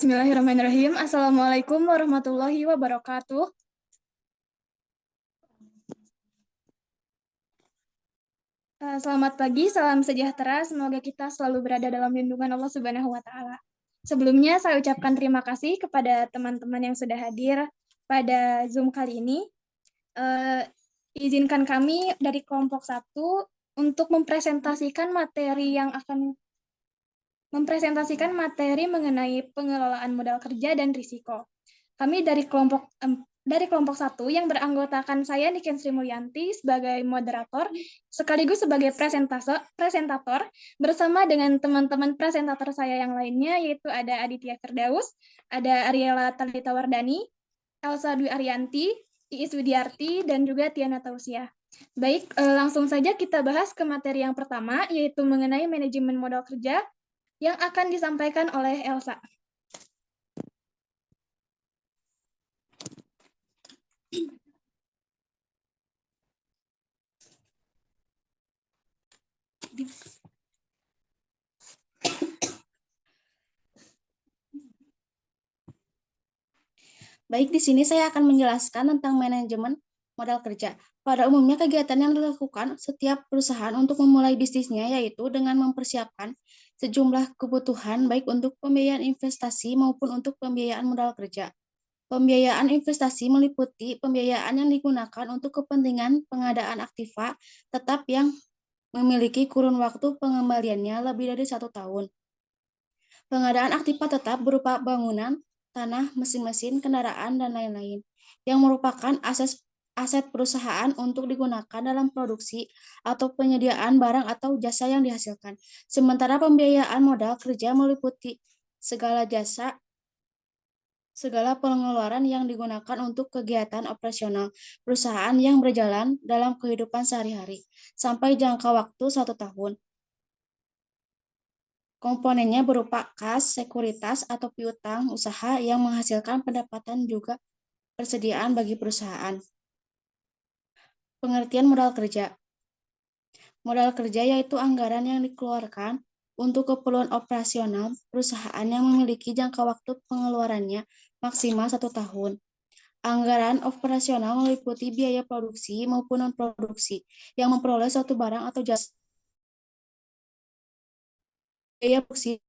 Bismillahirrahmanirrahim. Assalamualaikum warahmatullahi wabarakatuh. Selamat pagi, salam sejahtera. Semoga kita selalu berada dalam lindungan Allah Subhanahu wa Ta'ala. Sebelumnya, saya ucapkan terima kasih kepada teman-teman yang sudah hadir pada Zoom kali ini. Izinkan kami dari kelompok 1 untuk mempresentasikan materi mengenai pengelolaan modal kerja dan risiko. Kami dari kelompok 1 yang beranggotakan saya Niken Sri Mulyanti sebagai moderator sekaligus sebagai presentator bersama dengan teman-teman presentator saya yang lainnya, yaitu ada Aditya Firdaus, ada Ariela Talita Wardani, Elsa Dwi Arianti, Iis Widiarti, dan juga Tiana Tausiah. Baik, langsung saja kita bahas ke materi yang pertama, yaitu mengenai manajemen modal kerja yang akan disampaikan oleh Elsa. Baik, di sini saya akan menjelaskan tentang manajemen modal kerja. Pada umumnya, kegiatan yang dilakukan setiap perusahaan untuk memulai bisnisnya yaitu dengan mempersiapkan sejumlah kebutuhan baik untuk pembiayaan investasi maupun untuk pembiayaan modal kerja. Pembiayaan investasi meliputi pembiayaan yang digunakan untuk kepentingan pengadaan aktiva tetap yang memiliki kurun waktu pengembaliannya lebih dari 1 tahun. Pengadaan aktiva tetap berupa bangunan, tanah, mesin-mesin, kendaraan, dan lain-lain, yang merupakan aset perusahaan untuk digunakan dalam produksi atau penyediaan barang atau jasa yang dihasilkan. Sementara pembiayaan modal kerja meliputi segala pengeluaran yang digunakan untuk kegiatan operasional perusahaan yang berjalan dalam kehidupan sehari-hari, sampai jangka waktu 1 tahun. Komponennya berupa kas, sekuritas, atau piutang usaha yang menghasilkan pendapatan juga persediaan bagi perusahaan. Pengertian modal kerja. Modal kerja yaitu anggaran yang dikeluarkan untuk keperluan operasional perusahaan yang memiliki jangka waktu pengeluarannya maksimal 1 tahun. Anggaran operasional meliputi biaya produksi maupun non-produksi yang memperoleh suatu barang atau jasa. Biaya produksi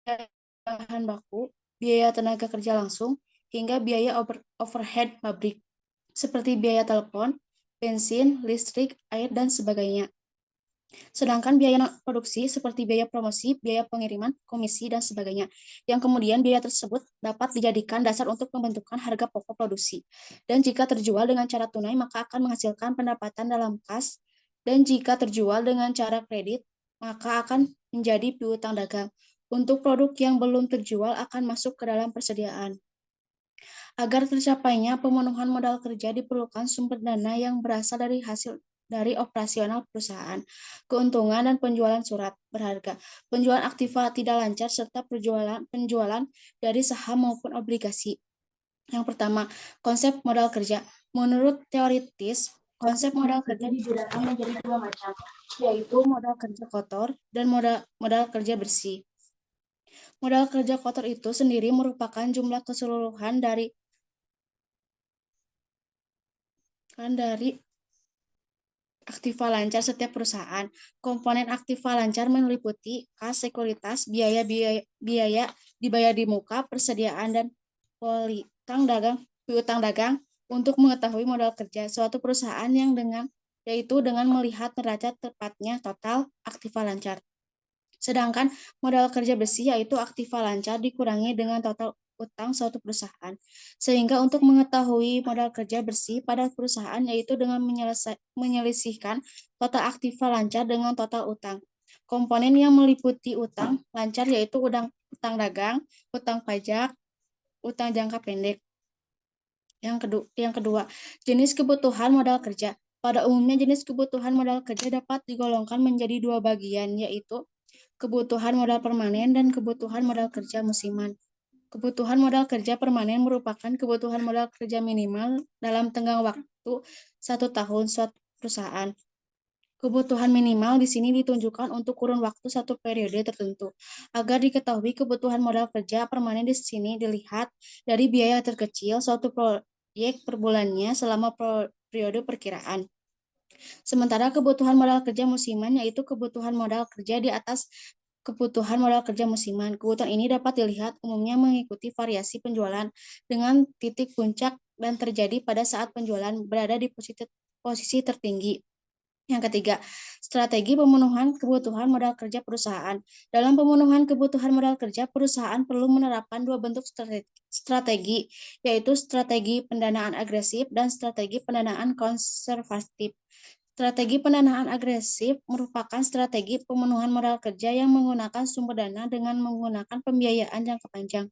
bahan baku, biaya tenaga kerja langsung, hingga biaya overhead pabrik, seperti biaya telepon, bensin, listrik, air, dan sebagainya. Sedangkan biaya produksi seperti biaya promosi, biaya pengiriman, komisi, dan sebagainya, yang kemudian biaya tersebut dapat dijadikan dasar untuk pembentukan harga pokok produksi. Dan jika terjual dengan cara tunai, maka akan menghasilkan pendapatan dalam kas, dan jika terjual dengan cara kredit, maka akan menjadi piutang dagang. Untuk produk yang belum terjual akan masuk ke dalam persediaan. Agar tercapainya pemenuhan modal kerja diperlukan sumber dana yang berasal dari hasil dari operasional perusahaan, keuntungan dan penjualan surat berharga, penjualan aktiva tidak lancar, serta penjualan dari saham maupun obligasi. Yang pertama, konsep modal kerja. Menurut teoritis, konsep modal kerja dibedakan menjadi 2 macam, yaitu modal kerja kotor dan modal kerja bersih. Modal kerja kotor itu sendiri merupakan jumlah keseluruhan dari aktiva lancar setiap perusahaan. Komponen aktiva lancar meliputi kas, sekuritas, biaya dibayar di muka, persediaan, dan piutang dagang. Untuk mengetahui modal kerja suatu perusahaan dengan melihat neraca tepatnya total aktiva lancar. Sedangkan modal kerja bersih yaitu aktiva lancar dikurangi dengan total utang suatu perusahaan. Sehingga untuk mengetahui modal kerja bersih pada perusahaan yaitu dengan menyelisihkan total aktiva lancar dengan total utang. Komponen yang meliputi utang lancar yaitu utang dagang, utang pajak, utang jangka pendek. Yang kedua, jenis kebutuhan modal kerja. Pada umumnya jenis kebutuhan modal kerja dapat digolongkan menjadi 2 bagian, yaitu kebutuhan modal permanen dan kebutuhan modal kerja musiman. Kebutuhan modal kerja permanen merupakan kebutuhan modal kerja minimal dalam tenggang waktu 1 tahun suatu perusahaan. Kebutuhan minimal di sini ditunjukkan untuk kurun waktu satu periode tertentu. Agar diketahui kebutuhan modal kerja permanen di sini dilihat dari biaya terkecil suatu proyek per bulannya selama periode perkiraan. Sementara kebutuhan modal kerja musiman yaitu kebutuhan modal kerja di atas kebutuhan modal kerja musiman. Kebutuhan ini dapat dilihat umumnya mengikuti variasi penjualan dengan titik puncak dan terjadi pada saat penjualan berada di posisi tertinggi. Yang ketiga, strategi pemenuhan kebutuhan modal kerja perusahaan. Dalam pemenuhan kebutuhan modal kerja, perusahaan perlu menerapkan dua bentuk strategi, yaitu strategi pendanaan agresif dan strategi pendanaan konservatif. Strategi pendanaan agresif merupakan strategi pemenuhan modal kerja yang menggunakan sumber dana dengan menggunakan pembiayaan jangka panjang.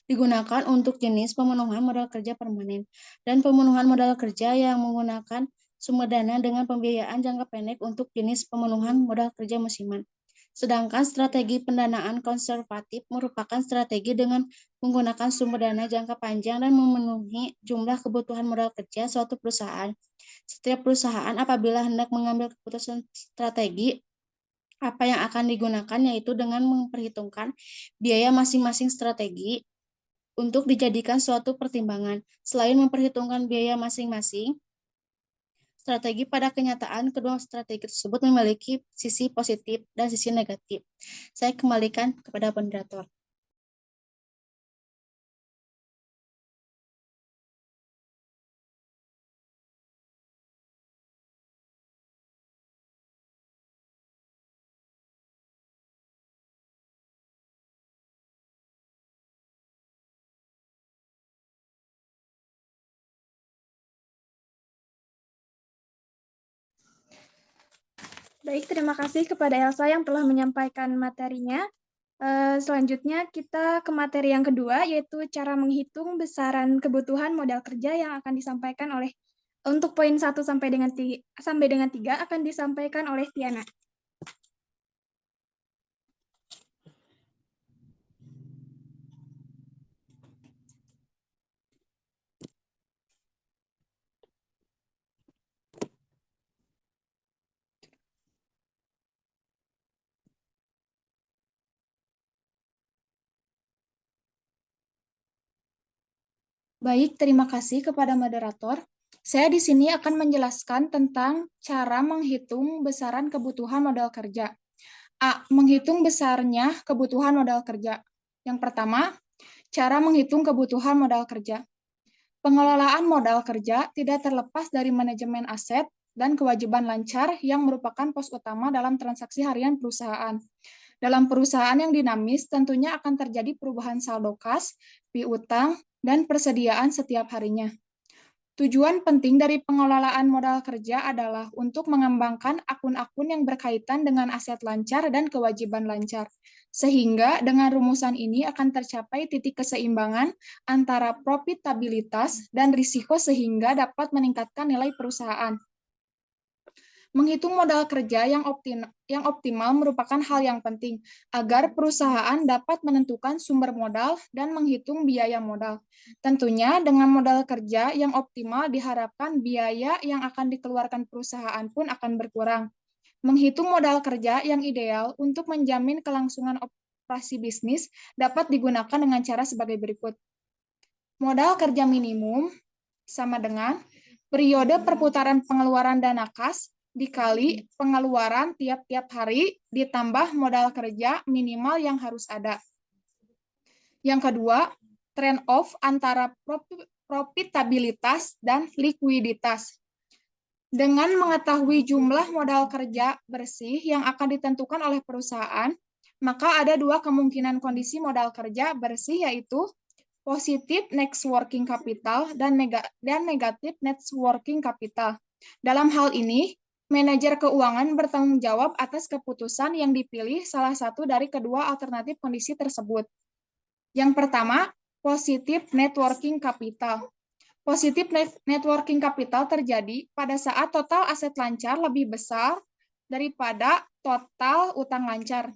Digunakan untuk jenis pemenuhan modal kerja permanen dan pemenuhan modal kerja yang menggunakan sumber dana dengan pembiayaan jangka pendek untuk jenis pemenuhan modal kerja musiman. Sedangkan strategi pendanaan konservatif merupakan strategi dengan menggunakan sumber dana jangka panjang dan memenuhi jumlah kebutuhan modal kerja suatu perusahaan. Setiap perusahaan apabila hendak mengambil keputusan strategi apa yang akan digunakan yaitu dengan memperhitungkan biaya masing-masing strategi untuk dijadikan suatu pertimbangan. Selain memperhitungkan biaya masing-masing strategi, pada kenyataan kedua strategi tersebut memiliki sisi positif dan sisi negatif. Saya kembalikan kepada moderator. Baik, terima kasih kepada Elsa yang telah menyampaikan materinya. Selanjutnya kita ke materi yang kedua, yaitu cara menghitung besaran kebutuhan modal kerja yang akan disampaikan oleh untuk poin 1 sampai dengan 3 akan disampaikan oleh Tiana. Baik, terima kasih kepada moderator. Saya di sini akan menjelaskan tentang cara menghitung besaran kebutuhan modal kerja. A. Menghitung besarnya kebutuhan modal kerja. Yang pertama, cara menghitung kebutuhan modal kerja. Pengelolaan modal kerja tidak terlepas dari manajemen aset dan kewajiban lancar yang merupakan pos utama dalam transaksi harian perusahaan. Dalam perusahaan yang dinamis, tentunya akan terjadi perubahan saldo kas, piutang, dan persediaan setiap harinya. Tujuan penting dari pengelolaan modal kerja adalah untuk mengembangkan akun-akun yang berkaitan dengan aset lancar dan kewajiban lancar. Sehingga dengan rumusan ini akan tercapai titik keseimbangan antara profitabilitas dan risiko sehingga dapat meningkatkan nilai perusahaan. Menghitung modal kerja yang optimal merupakan hal yang penting agar perusahaan dapat menentukan sumber modal dan menghitung biaya modal. Tentunya dengan modal kerja yang optimal diharapkan biaya yang akan dikeluarkan perusahaan pun akan berkurang. Menghitung modal kerja yang ideal untuk menjamin kelangsungan operasi bisnis dapat digunakan dengan cara sebagai berikut. Modal kerja minimum sama dengan periode perputaran pengeluaran dana kas dikali pengeluaran tiap-tiap hari ditambah modal kerja minimal yang harus ada. Yang kedua, trade-off antara profitabilitas dan likuiditas. Dengan mengetahui jumlah modal kerja bersih yang akan ditentukan oleh perusahaan, maka ada dua kemungkinan kondisi modal kerja bersih, yaitu positif net working capital dan negatif net working capital. Dalam hal ini, manajer keuangan bertanggung jawab atas keputusan yang dipilih salah satu dari kedua alternatif kondisi tersebut. Yang pertama, positif net working capital. Positif net working capital terjadi pada saat total aset lancar lebih besar daripada total utang lancar.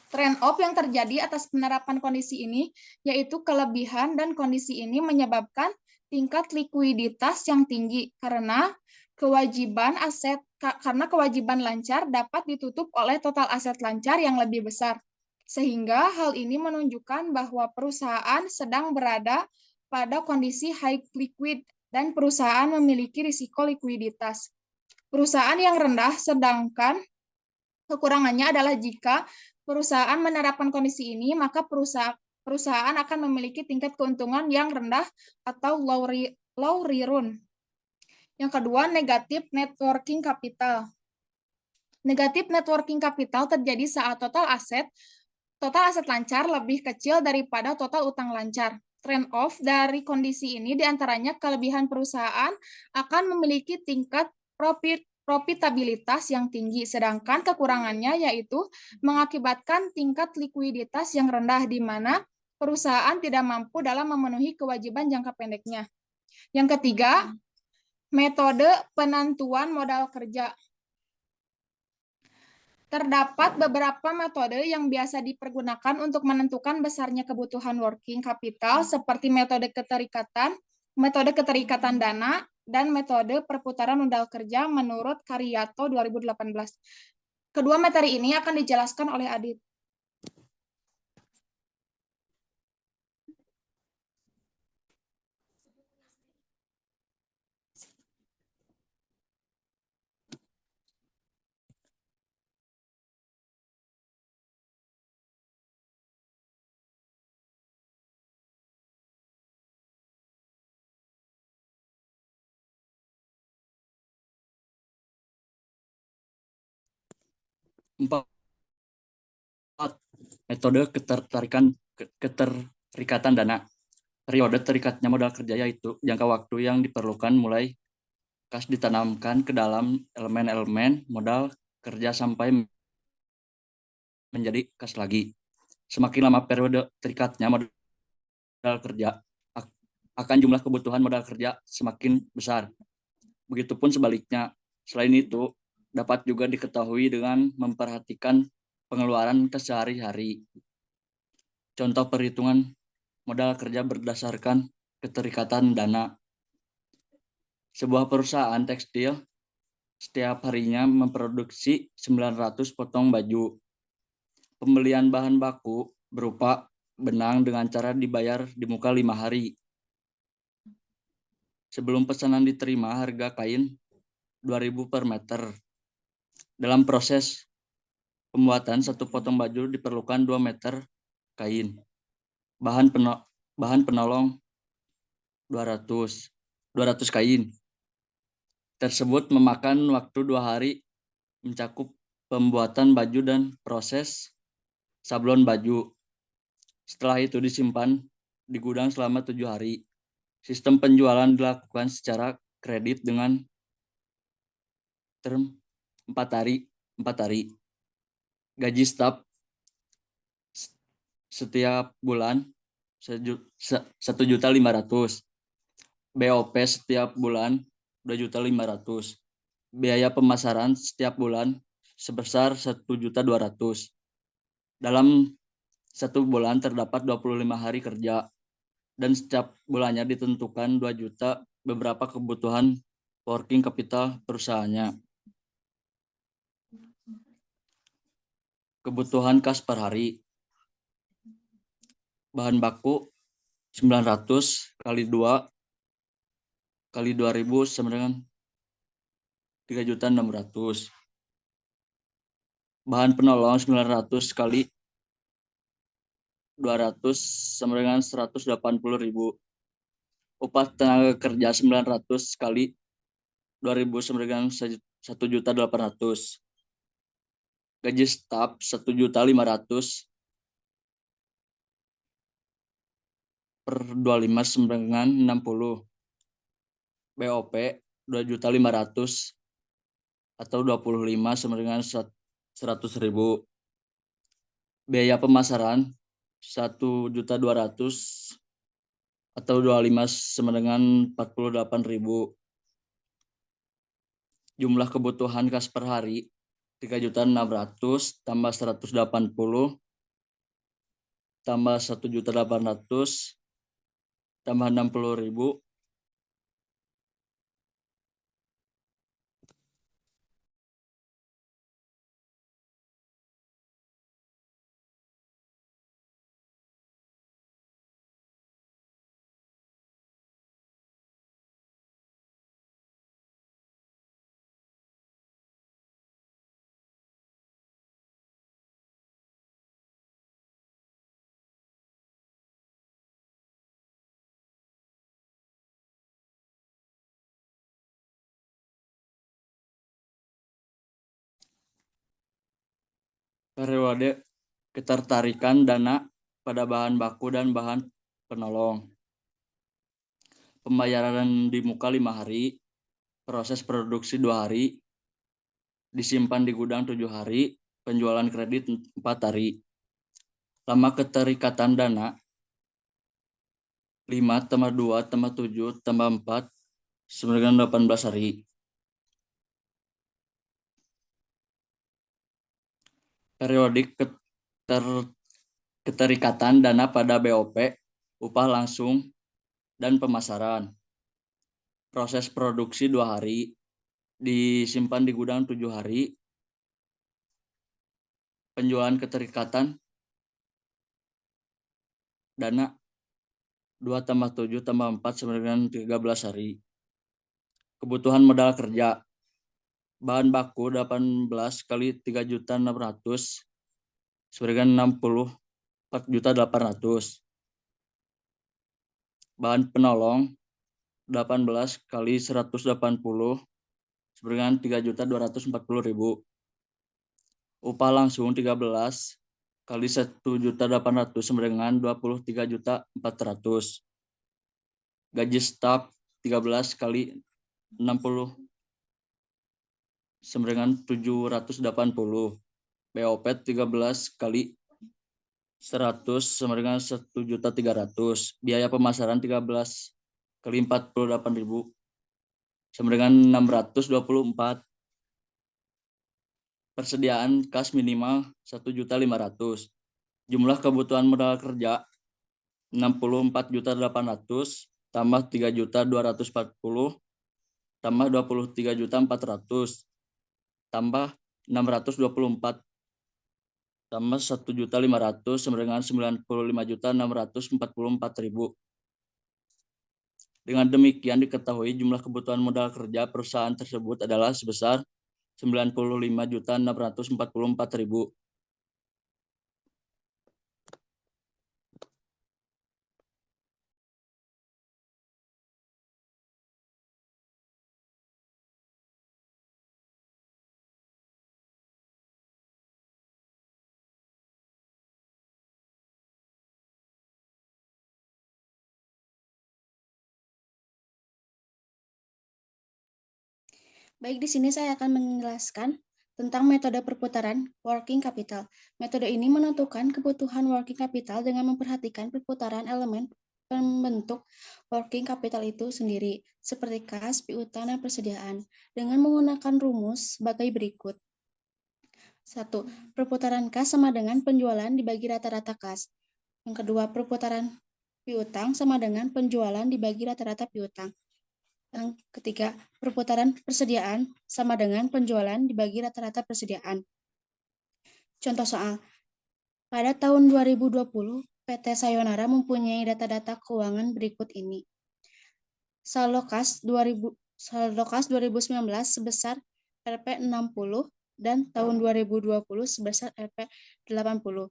Trade-off yang terjadi atas penerapan kondisi ini yaitu kelebihan dan kondisi ini menyebabkan tingkat likuiditas yang tinggi karena kewajiban aset karena kewajiban lancar dapat ditutup oleh total aset lancar yang lebih besar. Sehingga hal ini menunjukkan bahwa perusahaan sedang berada pada kondisi high liquid dan perusahaan memiliki risiko likuiditas. Perusahaan yang rendah sedangkan kekurangannya adalah jika perusahaan menerapkan kondisi ini, maka perusahaan akan memiliki tingkat keuntungan yang rendah atau low return. Yang kedua, negatif net working capital. Negatif net working capital terjadi saat total aset lancar lebih kecil daripada total utang lancar. Trade-off dari kondisi ini diantaranya kelebihan perusahaan akan memiliki tingkat profitabilitas yang tinggi, sedangkan kekurangannya yaitu mengakibatkan tingkat likuiditas yang rendah di mana perusahaan tidak mampu dalam memenuhi kewajiban jangka pendeknya. Yang ketiga, metode penentuan modal kerja. Terdapat beberapa metode yang biasa dipergunakan untuk menentukan besarnya kebutuhan working capital seperti metode keterikatan dana, dan metode perputaran modal kerja menurut Karyato 2018. Kedua materi ini akan dijelaskan oleh Adit. Empat, metode keterikatan dana. Periode terikatnya modal kerja yaitu jangka waktu yang diperlukan mulai kas ditanamkan ke dalam elemen-elemen modal kerja sampai menjadi kas lagi. Semakin lama periode terikatnya modal kerja, akan jumlah kebutuhan modal kerja semakin besar. Begitupun sebaliknya. Selain itu, dapat juga diketahui dengan memperhatikan pengeluaran sehari-hari. Contoh perhitungan modal kerja berdasarkan keterikatan dana. Sebuah perusahaan tekstil setiap harinya memproduksi 900 potong baju. Pembelian bahan baku berupa benang dengan cara dibayar di muka 5 hari. Sebelum pesanan diterima, harga kain 2.000 per meter. Dalam proses pembuatan satu potong baju diperlukan 2 meter kain. Bahan penolong 200 kain. Tersebut memakan waktu 2 hari mencakup pembuatan baju dan proses sablon baju. Setelah itu disimpan di gudang selama 7 hari. Sistem penjualan dilakukan secara kredit dengan term 4 hari. Gaji staf setiap bulan 1.500.000. BOP setiap bulan 2.500.000. Biaya pemasaran setiap bulan sebesar 1.200.000. Dalam satu bulan terdapat 25 hari kerja dan setiap bulannya ditentukan 2 juta beberapa kebutuhan working capital perusahaannya. Kebutuhan kas per hari. Bahan baku 900 kali 2 kali 2.000 sama dengan 3.600.000. Bahan penolong 900 kali 200 sama dengan 180.000. Upah tenaga kerja 900 kali 2.000 sama dengan 1.800.000. Gaji staf 1.500.000 per 25 sama dengan 60. BOP 2.500.000 atau 25 sama dengan 100.000. Biaya pemasaran 1.200.000 atau 25 sama dengan 48.000. Jumlah kebutuhan kas per hari 3.600.000 tambah 180 tambah 1.800.000 tambah 60.000 Periode ketertarikan dana pada bahan baku dan bahan penolong. Pembayaran di muka 5 hari, proses produksi 2 hari, disimpan di gudang 7 hari, penjualan kredit 4 hari. Lama keterikatan dana 5 tambah 2 tambah 7 tambah 4 sama dengan 18 hari. Periodik keterikatan dana pada BOP, upah langsung, dan pemasaran. Proses produksi 2 hari, disimpan di gudang 7 hari, penjualan keterikatan dana 2 tambah 7 tambah 4 sama dengan 13 hari. Kebutuhan modal kerja, bahan baku 18 kali 3.600 sama dengan 64.800. Bahan penolong 18 kali 180 sama dengan 3.240.000. Upah langsung 13 kali 1.800 sama dengan 23.400. Gaji staf 13 kali 60 sama dengan 780. BOP 13 kali 100 sama dengan 1.300.000. Biaya pemasaran 13 kali 48.000 sama dengan 624. Persediaan kas minimal 1.500.000. Jumlah kebutuhan modal kerja 64.800 tambah 3.240 tambah 23.400 tambah 624 tambah 1.500 sama dengan 95.644.000. Dengan demikian diketahui jumlah kebutuhan modal kerja perusahaan tersebut adalah sebesar 95.644.000. Baik, di sini saya akan menjelaskan tentang metode perputaran working capital. Metode ini menentukan kebutuhan working capital dengan memperhatikan perputaran elemen pembentuk working capital itu sendiri, seperti kas, piutang, dan persediaan, dengan menggunakan rumus sebagai berikut. 1. Perputaran kas sama dengan penjualan dibagi rata-rata kas. Yang kedua, perputaran piutang sama dengan penjualan dibagi rata-rata piutang. Yang ketiga, perputaran persediaan sama dengan penjualan dibagi rata-rata persediaan. Contoh soal, pada tahun 2020, PT Sayonara mempunyai data-data keuangan berikut ini. Saldo kas 2019 sebesar Rp 60 dan tahun 2020 sebesar Rp 80.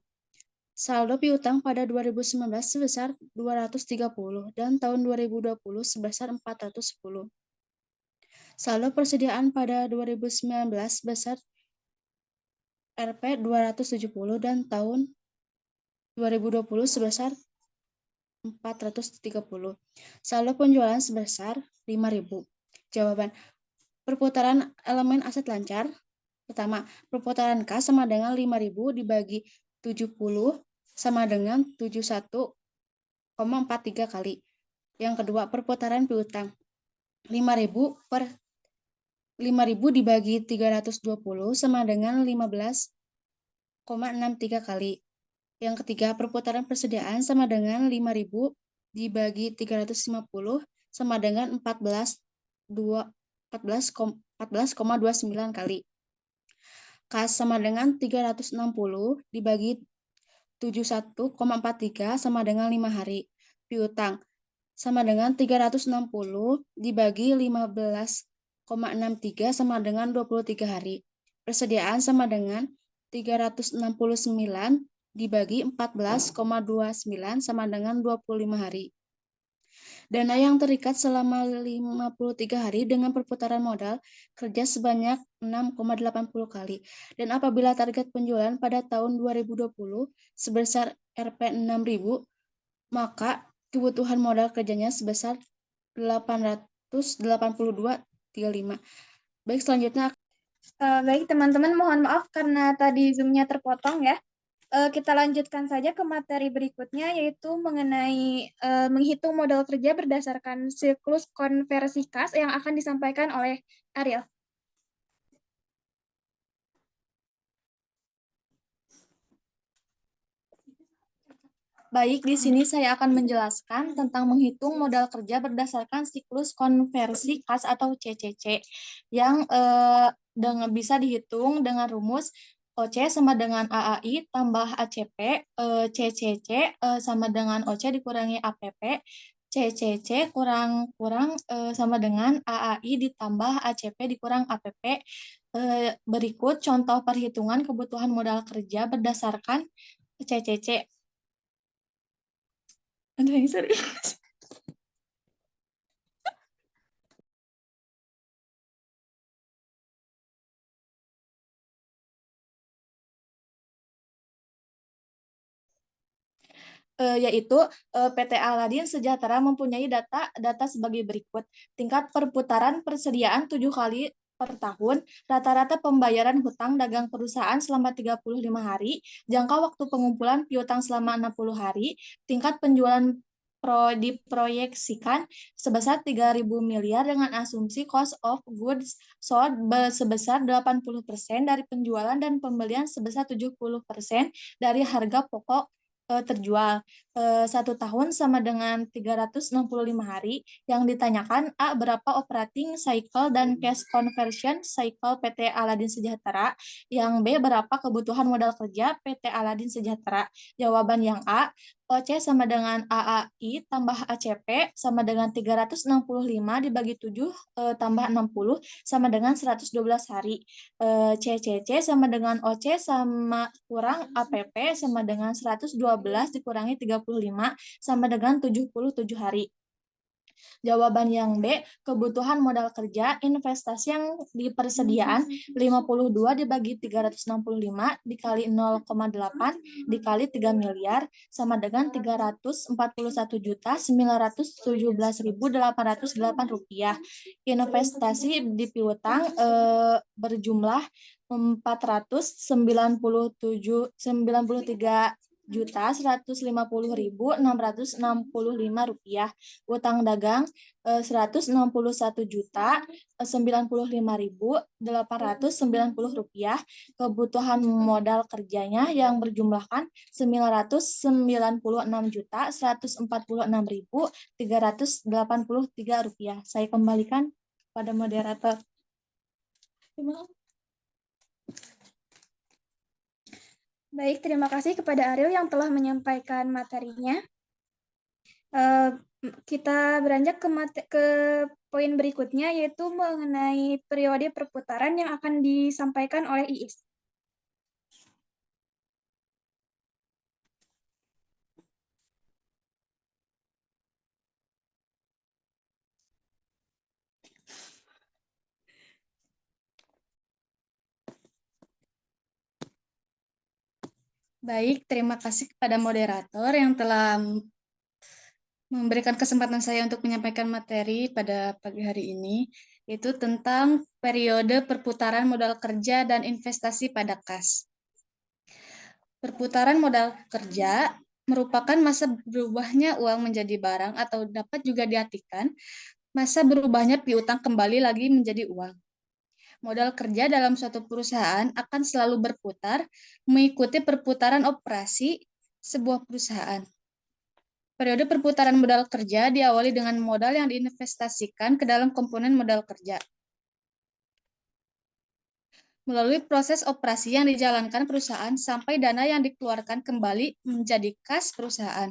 Saldo piutang pada 2019 sebesar 230 dan tahun 2020 sebesar 410. Saldo persediaan pada 2019 sebesar Rp 270 dan tahun 2020 sebesar 430. Saldo penjualan sebesar 5.000. Jawaban. Perputaran elemen aset lancar. Pertama, perputaran kas sama dengan 5.000 dibagi 70 sama dengan 71,43 kali. Yang kedua, perputaran piutang. 5.000 dibagi 320 sama dengan 15,63 kali. Yang ketiga, perputaran persediaan sama dengan 5.000 dibagi 350 sama dengan 14,29 kali. Kas sama dengan 360 dibagi 71,43 sama dengan 5 hari. Piutang sama dengan 360 dibagi 15,63 sama dengan 23 hari. Persediaan sama dengan 369 dibagi 14,29 sama dengan 25 hari. Dana yang terikat selama 53 hari dengan perputaran modal kerja sebanyak 6,80 kali. Dan apabila target penjualan pada tahun 2020 sebesar Rp 6.000, maka kebutuhan modal kerjanya sebesar 882,35. Baik, selanjutnya. Baik, teman-teman, mohon maaf karena tadi Zoom-nya terpotong ya. Kita lanjutkan saja ke materi berikutnya, yaitu mengenai menghitung modal kerja berdasarkan siklus konversi kas yang akan disampaikan oleh Ariel. Baik, di sini saya akan menjelaskan tentang menghitung modal kerja berdasarkan siklus konversi kas atau CCC yang bisa dihitung dengan rumus OC sama dengan AAI tambah ACP, CCC sama dengan OC dikurangi APP, CCC kurang sama dengan AAI ditambah ACP dikurang APP. Berikut contoh perhitungan kebutuhan modal kerja berdasarkan CCC. Aduh, yang serius. Yaitu PT Aladin Sejahtera mempunyai data sebagai berikut. Tingkat perputaran persediaan 7 kali per tahun, rata-rata pembayaran hutang dagang perusahaan selama 35 hari, jangka waktu pengumpulan piutang selama 60 hari, tingkat penjualan diproyeksikan sebesar 3.000 miliar dengan asumsi cost of goods sold sebesar 80% dari penjualan dan pembelian sebesar 70% dari harga pokok terjual. 1 tahun sama dengan 365 hari. Yang ditanyakan A, berapa operating cycle dan cash conversion cycle PT Aladin Sejahtera. Yang B, berapa kebutuhan modal kerja PT Aladin Sejahtera. Jawaban yang A, OC sama dengan AAI tambah ACP sama dengan 365 dibagi 7 tambah 60 sama dengan 112 hari. CCC sama dengan OC sama kurang APP sama dengan 112 dikurangi 35 sama dengan 77 hari. Jawaban yang B, kebutuhan modal kerja investasi yang di persediaan 52 dibagi 365 dikali 0,8 dikali 3 miliar sama dengan 341.917.808 rupiah. Investasi di piutang berjumlah 493.150.665 rupiah. Utang dagang 161.095.890 rupiah. Kebutuhan modal kerjanya yang berjumlahkan 996.146.383 rupiah. Saya kembalikan pada moderator. Baik, terima kasih kepada Ariel yang telah menyampaikan materinya. Kita beranjak ke poin berikutnya, yaitu mengenai periode perputaran yang akan disampaikan oleh Iis. Baik, terima kasih kepada moderator yang telah memberikan kesempatan saya untuk menyampaikan materi pada pagi hari ini, yaitu tentang periode perputaran modal kerja dan investasi pada kas. Perputaran modal kerja merupakan masa berubahnya uang menjadi barang atau dapat juga diartikan masa berubahnya piutang kembali lagi menjadi uang. Modal kerja dalam suatu perusahaan akan selalu berputar mengikuti perputaran operasi sebuah perusahaan. Periode perputaran modal kerja diawali dengan modal yang diinvestasikan ke dalam komponen modal kerja. Melalui proses operasi yang dijalankan perusahaan sampai dana yang dikeluarkan kembali menjadi kas perusahaan.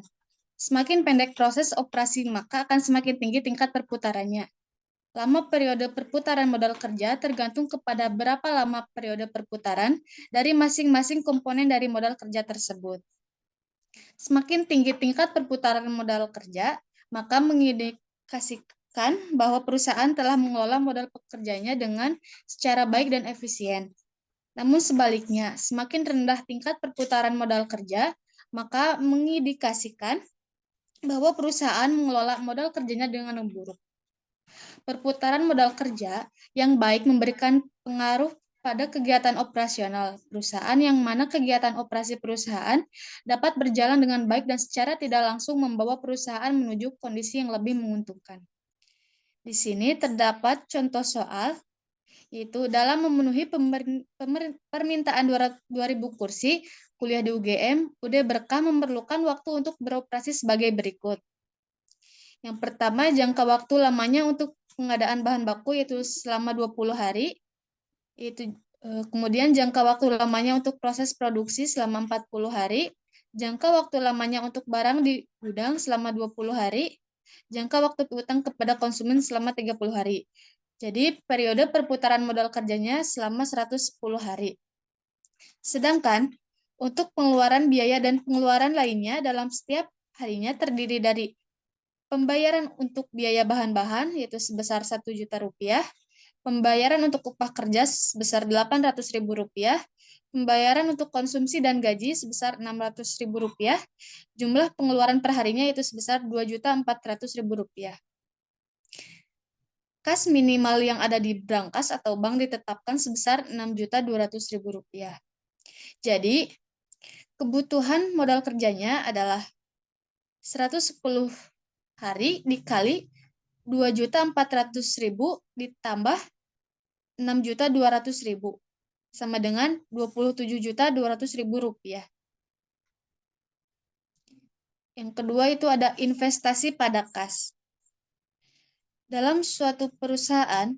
Semakin pendek proses operasi, maka akan semakin tinggi tingkat perputarannya. Lama periode perputaran modal kerja tergantung kepada berapa lama periode perputaran dari masing-masing komponen dari modal kerja tersebut. Semakin tinggi tingkat perputaran modal kerja, maka mengindikasikan bahwa perusahaan telah mengelola modal pekerjanya dengan secara baik dan efisien. Namun sebaliknya, semakin rendah tingkat perputaran modal kerja, maka mengindikasikan bahwa perusahaan mengelola modal kerjanya dengan buruk. Perputaran modal kerja yang baik memberikan pengaruh pada kegiatan operasional perusahaan, yang mana kegiatan operasi perusahaan dapat berjalan dengan baik dan secara tidak langsung membawa perusahaan menuju kondisi yang lebih menguntungkan. Di sini terdapat contoh soal, yaitu dalam memenuhi permintaan 2.000 kursi kuliah di UGM, UD Berkah memerlukan waktu untuk beroperasi sebagai berikut. Yang pertama, jangka waktu lamanya untuk pengadaan bahan baku yaitu selama 20 hari. Kemudian jangka waktu lamanya untuk proses produksi selama 40 hari. Jangka waktu lamanya untuk barang di gudang selama 20 hari. Jangka waktu piutang kepada konsumen selama 30 hari. Jadi periode perputaran modal kerjanya selama 110 hari. Sedangkan untuk pengeluaran biaya dan pengeluaran lainnya dalam setiap harinya terdiri dari pembayaran untuk biaya bahan-bahan yaitu sebesar Rp1.000.000, pembayaran untuk upah kerja sebesar Rp800.000, pembayaran untuk konsumsi dan gaji sebesar Rp600.000, jumlah pengeluaran perharinya yaitu sebesar Rp2.400.000. Kas minimal yang ada di brankas atau bank ditetapkan sebesar Rp6.200.000. Jadi, kebutuhan modal kerjanya adalah 110 hari dikali 2.400.000 ditambah 6.200.000 sama dengan Rp27.200.000. Yang kedua itu ada investasi pada kas. Dalam suatu perusahaan,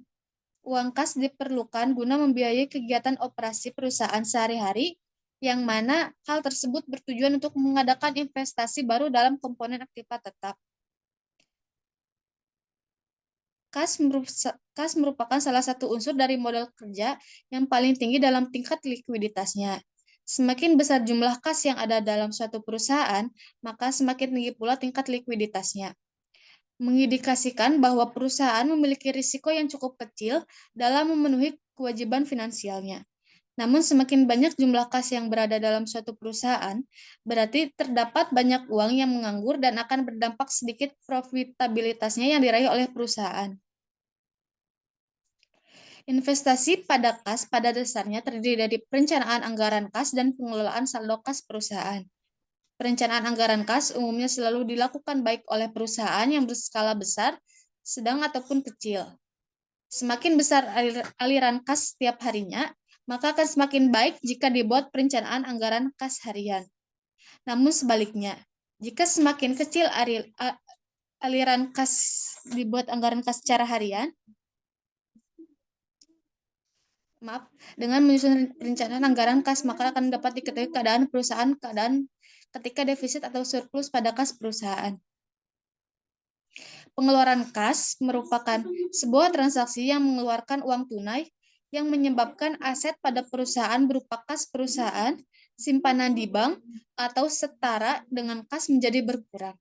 uang kas diperlukan guna membiayai kegiatan operasi perusahaan sehari-hari, yang mana hal tersebut bertujuan untuk mengadakan investasi baru dalam komponen aktiva tetap. Kas merupakan salah satu unsur dari modal kerja yang paling tinggi dalam tingkat likuiditasnya. Semakin besar jumlah kas yang ada dalam suatu perusahaan, maka semakin tinggi pula tingkat likuiditasnya. Mengindikasikan bahwa perusahaan memiliki risiko yang cukup kecil dalam memenuhi kewajiban finansialnya. Namun semakin banyak jumlah kas yang berada dalam suatu perusahaan, berarti terdapat banyak uang yang menganggur dan akan berdampak sedikit profitabilitasnya yang diraih oleh perusahaan. Investasi pada kas pada dasarnya terdiri dari perencanaan anggaran kas dan pengelolaan saldo kas perusahaan. Perencanaan anggaran kas umumnya selalu dilakukan baik oleh perusahaan yang berskala besar, sedang ataupun kecil. Semakin besar aliran kas setiap harinya, maka akan semakin baik jika dibuat perencanaan anggaran kas harian. Namun sebaliknya, jika semakin kecil aliran kas dibuat anggaran kas secara harian, dengan menyusun perencanaan anggaran kas, maka akan dapat diketahui keadaan perusahaan ketika defisit atau surplus pada kas perusahaan. Pengeluaran kas merupakan sebuah transaksi yang mengeluarkan uang tunai yang menyebabkan aset pada perusahaan berupa kas perusahaan, simpanan di bank, atau setara dengan kas menjadi berkurang.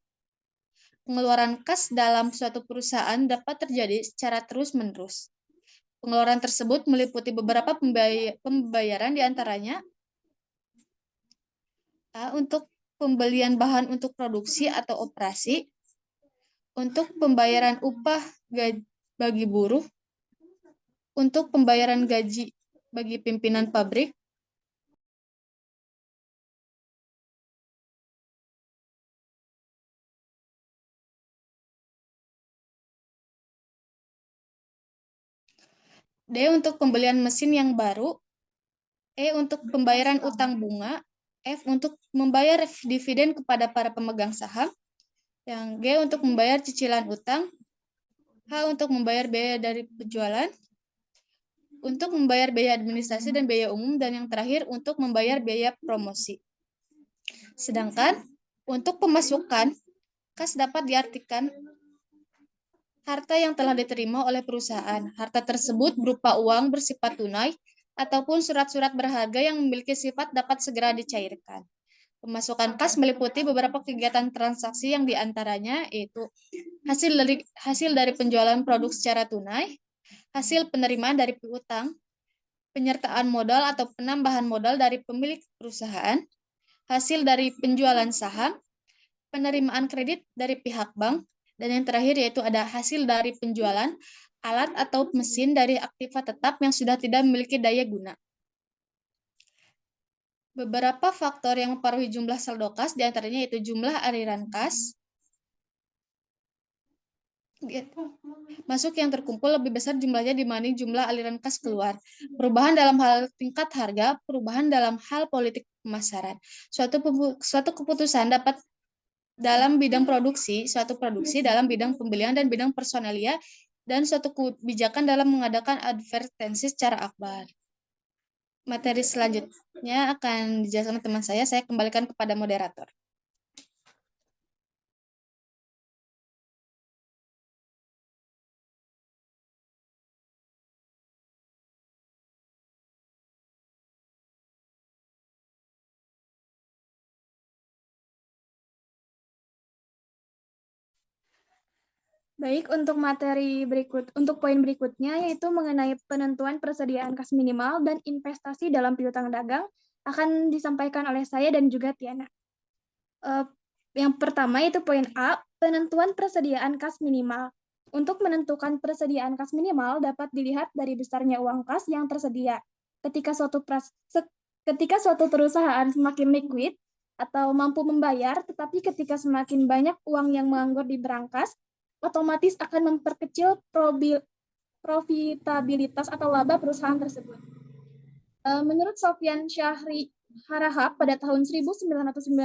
Pengeluaran kas dalam suatu perusahaan dapat terjadi secara terus-menerus. Pengeluaran tersebut meliputi beberapa pembayaran diantaranya untuk pembelian bahan untuk produksi atau operasi, untuk pembayaran upah bagi buruh, untuk pembayaran gaji bagi pimpinan pabrik, D untuk pembelian mesin yang baru, E untuk pembayaran utang bunga, F untuk membayar dividen kepada para pemegang saham, yang G untuk membayar cicilan utang, H untuk membayar biaya dari penjualan, untuk membayar biaya administrasi dan biaya umum, dan yang terakhir untuk membayar biaya promosi. Sedangkan untuk pemasukan, kas dapat diartikan harta yang telah diterima oleh perusahaan. Harta tersebut berupa uang bersifat tunai ataupun surat-surat berharga yang memiliki sifat dapat segera dicairkan. Pemasukan kas meliputi beberapa kegiatan transaksi yang diantaranya yaitu hasil dari penjualan produk secara tunai, hasil penerimaan dari piutang, penyertaan modal atau penambahan modal dari pemilik perusahaan, hasil dari penjualan saham, penerimaan kredit dari pihak bank, dan yang terakhir yaitu ada hasil dari penjualan alat atau mesin dari aktiva tetap yang sudah tidak memiliki daya guna. Beberapa faktor yang mempengaruhi jumlah saldo kas diantaranya yaitu jumlah aliran kas, masuk yang terkumpul lebih besar jumlahnya dibanding jumlah aliran kas keluar. Perubahan dalam hal tingkat harga, perubahan dalam hal politik pemasaran. Suatu keputusan dapat dalam bidang produksi, suatu produksi dalam bidang pembelian dan bidang personalia, dan suatu kebijakan dalam mengadakan advertensi secara akbar. Materi selanjutnya akan dijelaskan teman saya kembalikan kepada moderator. Baik, untuk poin berikutnya yaitu mengenai penentuan persediaan kas minimal dan investasi dalam piutang dagang akan disampaikan oleh saya dan juga Tiana. Yang pertama yaitu poin A, penentuan persediaan kas minimal. Untuk menentukan persediaan kas minimal dapat dilihat dari besarnya uang kas yang tersedia. Ketika suatu perusahaan semakin liquid atau mampu membayar, tetapi ketika semakin banyak uang yang menganggur di berangkas, otomatis akan memperkecil profitabilitas atau laba perusahaan tersebut. Menurut Sofyan Syahri Harahap pada tahun 1999,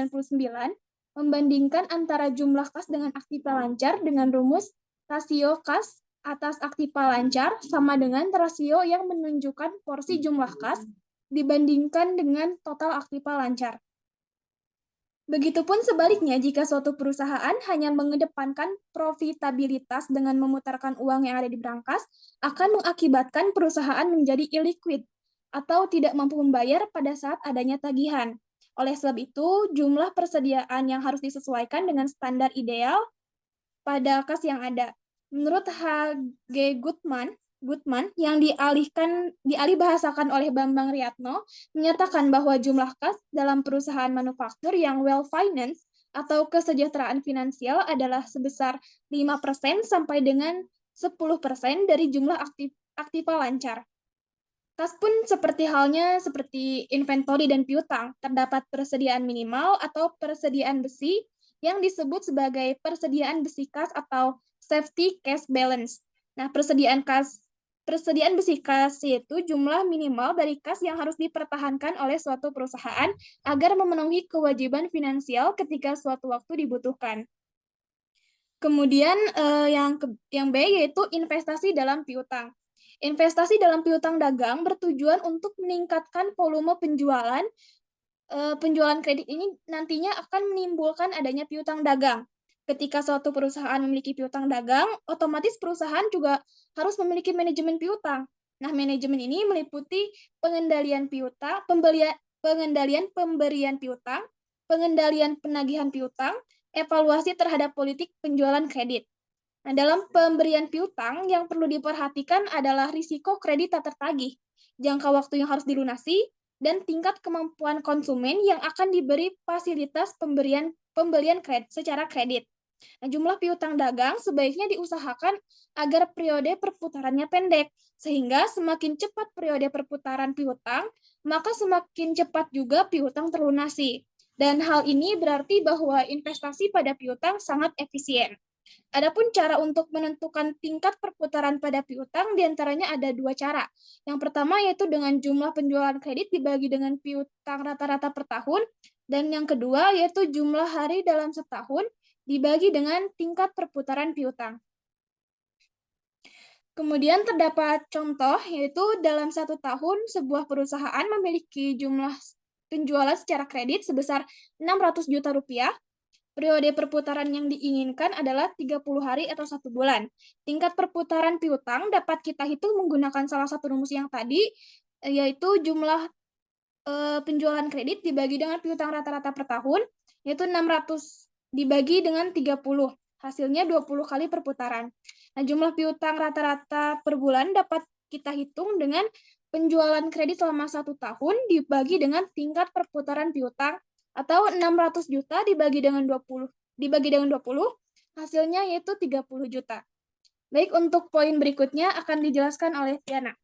membandingkan antara jumlah kas dengan aktiva lancar dengan rumus rasio kas atas aktiva lancar sama dengan rasio yang menunjukkan porsi jumlah kas dibandingkan dengan total aktiva lancar. Begitupun sebaliknya, jika suatu perusahaan hanya mengedepankan profitabilitas dengan memutarkan uang yang ada di berangkas, akan mengakibatkan perusahaan menjadi illiquid atau tidak mampu membayar pada saat adanya tagihan. Oleh sebab itu, jumlah persediaan yang harus disesuaikan dengan standar ideal pada kas yang ada. Menurut H.G. Goodman yang dialih bahasakan oleh Bambang Riyatno menyatakan bahwa jumlah kas dalam perusahaan manufaktur yang well financed atau kesejahteraan finansial adalah sebesar 5% sampai dengan 10% dari jumlah aktiva lancar. Kas pun seperti inventory dan piutang, terdapat persediaan minimal atau persediaan besi yang disebut sebagai persediaan besi kas atau safety cash balance. Nah, persediaan besi kas yaitu jumlah minimal dari kas yang harus dipertahankan oleh suatu perusahaan agar memenuhi kewajiban finansial ketika suatu waktu dibutuhkan. Kemudian yang B yaitu investasi dalam piutang. Investasi dalam piutang dagang bertujuan untuk meningkatkan volume penjualan. Penjualan kredit ini nantinya akan menimbulkan adanya piutang dagang. Ketika suatu perusahaan memiliki piutang dagang, otomatis perusahaan juga harus memiliki manajemen piutang. Nah, manajemen ini meliputi pengendalian piutang, pengendalian pemberian piutang, pengendalian penagihan piutang, evaluasi terhadap politik penjualan kredit. Nah, dalam pemberian piutang yang perlu diperhatikan adalah risiko kredit tak tertagih, jangka waktu yang harus dilunasi, dan tingkat kemampuan konsumen yang akan diberi fasilitas pembelian kredit secara kredit. Nah, jumlah piutang dagang sebaiknya diusahakan agar periode perputarannya pendek, sehingga semakin cepat periode perputaran piutang, maka semakin cepat juga piutang terlunasi. Dan hal ini berarti bahwa investasi pada piutang sangat efisien. Adapun cara untuk menentukan tingkat perputaran pada piutang diantaranya ada dua cara. Yang pertama yaitu dengan jumlah penjualan kredit dibagi dengan piutang rata-rata per tahun, dan yang kedua yaitu jumlah hari dalam setahun dibagi dengan tingkat perputaran piutang. Kemudian terdapat contoh yaitu dalam 1 tahun sebuah perusahaan memiliki jumlah penjualan secara kredit sebesar 600 juta rupiah. Periode perputaran yang diinginkan adalah 30 hari atau 1 bulan. Tingkat perputaran piutang dapat kita hitung menggunakan salah satu rumus yang tadi, yaitu jumlah penjualan kredit dibagi dengan piutang rata-rata per tahun, yaitu 600 dibagi dengan 30. Hasilnya 20 kali perputaran. Nah, jumlah piutang rata-rata per bulan dapat kita hitung dengan penjualan kredit selama 1 tahun dibagi dengan tingkat perputaran piutang, atau 600 juta dibagi dengan 20, hasilnya yaitu 30 juta. Baik, untuk poin berikutnya akan dijelaskan oleh Tiana.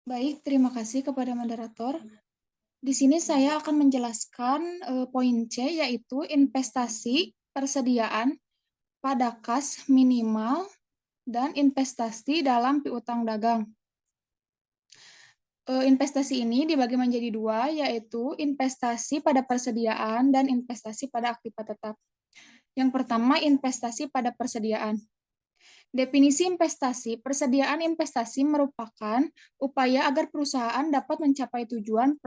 Baik, terima kasih kepada moderator. Di sini saya akan menjelaskan poin C, yaitu investasi persediaan pada kas minimal dan investasi dalam piutang dagang. Investasi ini dibagi menjadi dua, yaitu investasi pada persediaan dan investasi pada aktiva tetap. Yang pertama, investasi pada persediaan. Definisi investasi: persediaan investasi merupakan upaya agar perusahaan dapat mencapai tujuan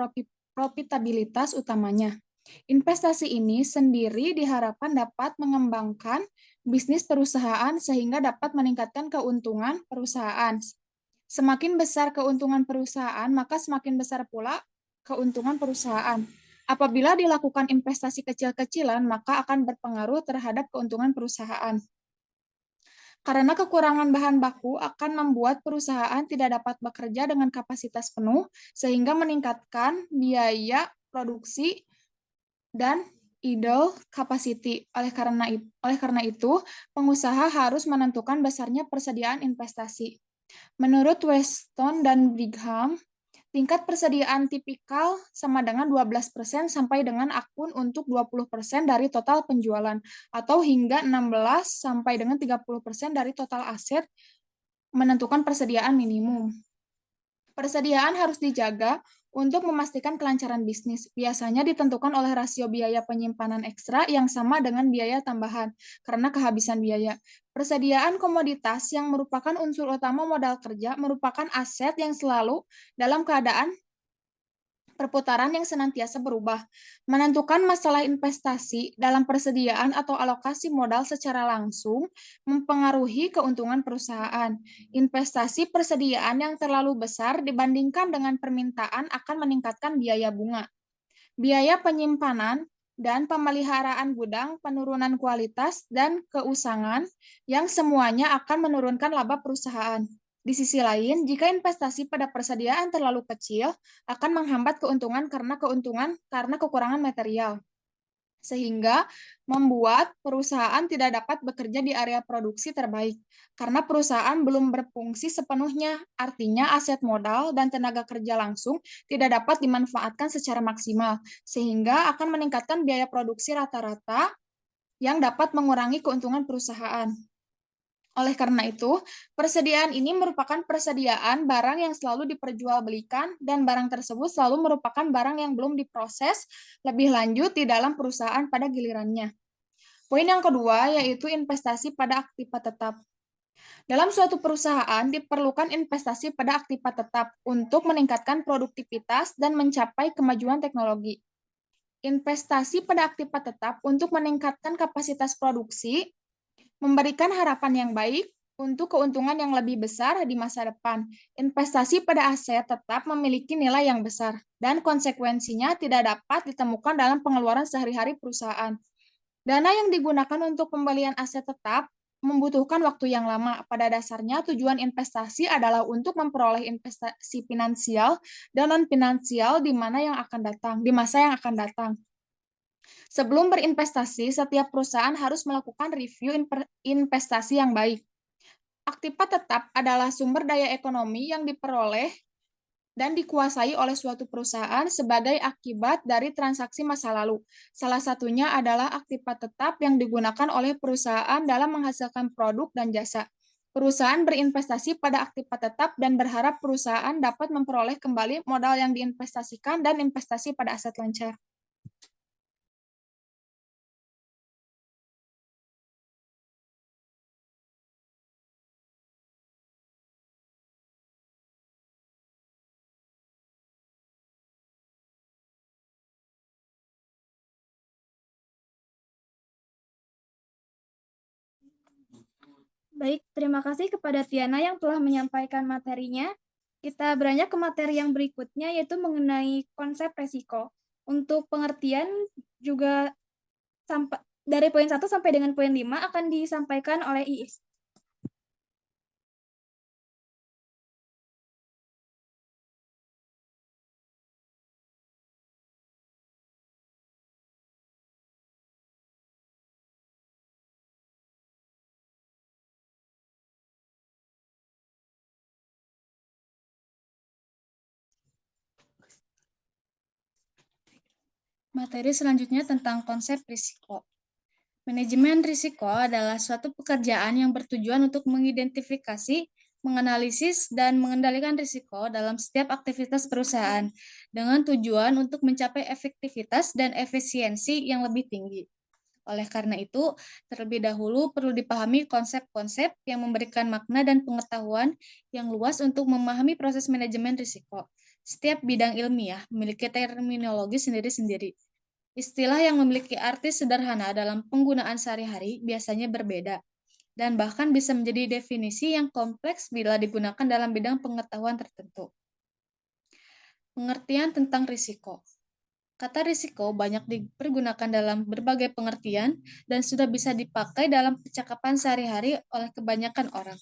profitabilitas utamanya. Investasi ini sendiri diharapkan dapat mengembangkan bisnis perusahaan sehingga dapat meningkatkan keuntungan perusahaan. Semakin besar keuntungan perusahaan, maka semakin besar pula keuntungan perusahaan. Apabila dilakukan investasi kecil-kecilan, maka akan berpengaruh terhadap keuntungan perusahaan. Karena kekurangan bahan baku akan membuat perusahaan tidak dapat bekerja dengan kapasitas penuh, sehingga meningkatkan biaya produksi dan idle capacity. Oleh karena itu, pengusaha harus menentukan besarnya persediaan investasi. Menurut Weston dan Brigham, tingkat persediaan tipikal sama dengan 12% sampai dengan akun untuk 20% dari total penjualan, atau hingga 16 sampai dengan 30% dari total aset, menentukan persediaan minimum. Persediaan harus dijaga untuk memastikan kelancaran bisnis. Biasanya ditentukan oleh rasio biaya penyimpanan ekstra yang sama dengan biaya tambahan karena kehabisan biaya. Persediaan komoditas yang merupakan unsur utama modal kerja merupakan aset yang selalu dalam keadaan perputaran yang senantiasa berubah. Menentukan masalah investasi dalam persediaan atau alokasi modal secara langsung mempengaruhi keuntungan perusahaan. Investasi persediaan yang terlalu besar dibandingkan dengan permintaan akan meningkatkan biaya bunga, biaya penyimpanan, dan pemeliharaan gudang, penurunan kualitas, dan keusangan yang semuanya akan menurunkan laba perusahaan. Di sisi lain, jika investasi pada persediaan terlalu kecil, akan menghambat keuntungan karena kekurangan material, sehingga membuat perusahaan tidak dapat bekerja di area produksi terbaik. Karena perusahaan belum berfungsi sepenuhnya, artinya aset modal dan tenaga kerja langsung tidak dapat dimanfaatkan secara maksimal, sehingga akan meningkatkan biaya produksi rata-rata yang dapat mengurangi keuntungan perusahaan. Oleh karena itu, persediaan ini merupakan persediaan barang yang selalu diperjualbelikan, dan barang tersebut selalu merupakan barang yang belum diproses lebih lanjut di dalam perusahaan pada gilirannya. Poin yang kedua yaitu investasi pada aktiva tetap. Dalam suatu perusahaan diperlukan investasi pada aktiva tetap untuk meningkatkan produktivitas dan mencapai kemajuan teknologi. Investasi pada aktiva tetap untuk meningkatkan kapasitas produksi memberikan harapan yang baik untuk keuntungan yang lebih besar di masa depan. Investasi pada aset tetap memiliki nilai yang besar, dan konsekuensinya tidak dapat ditemukan dalam pengeluaran sehari-hari perusahaan. Dana yang digunakan untuk pembelian aset tetap membutuhkan waktu yang lama. Pada dasarnya, tujuan investasi adalah untuk memperoleh investasi finansial dan non-finansial di masa yang akan datang. Sebelum berinvestasi, setiap perusahaan harus melakukan review investasi yang baik. Aktiva tetap adalah sumber daya ekonomi yang diperoleh dan dikuasai oleh suatu perusahaan sebagai akibat dari transaksi masa lalu. Salah satunya adalah aktiva tetap yang digunakan oleh perusahaan dalam menghasilkan produk dan jasa. Perusahaan berinvestasi pada aktiva tetap dan berharap perusahaan dapat memperoleh kembali modal yang diinvestasikan dan investasi pada aset lancar. Baik, terima kasih kepada Tiana yang telah menyampaikan materinya. Kita beranjak ke materi yang berikutnya, yaitu mengenai konsep resiko. Untuk pengertian juga dari poin 1 sampai dengan poin 5 akan disampaikan oleh Iis. Materi selanjutnya tentang konsep risiko. Manajemen risiko adalah suatu pekerjaan yang bertujuan untuk mengidentifikasi, menganalisis, dan mengendalikan risiko dalam setiap aktivitas perusahaan dengan tujuan untuk mencapai efektivitas dan efisiensi yang lebih tinggi. Oleh karena itu, terlebih dahulu perlu dipahami konsep-konsep yang memberikan makna dan pengetahuan yang luas untuk memahami proses manajemen risiko. Setiap bidang ilmiah memiliki terminologi sendiri-sendiri. Istilah yang memiliki arti sederhana dalam penggunaan sehari-hari biasanya berbeda, dan bahkan bisa menjadi definisi yang kompleks bila digunakan dalam bidang pengetahuan tertentu. Pengertian tentang risiko. Kata risiko banyak dipergunakan dalam berbagai pengertian dan sudah bisa dipakai dalam percakapan sehari-hari oleh kebanyakan orang.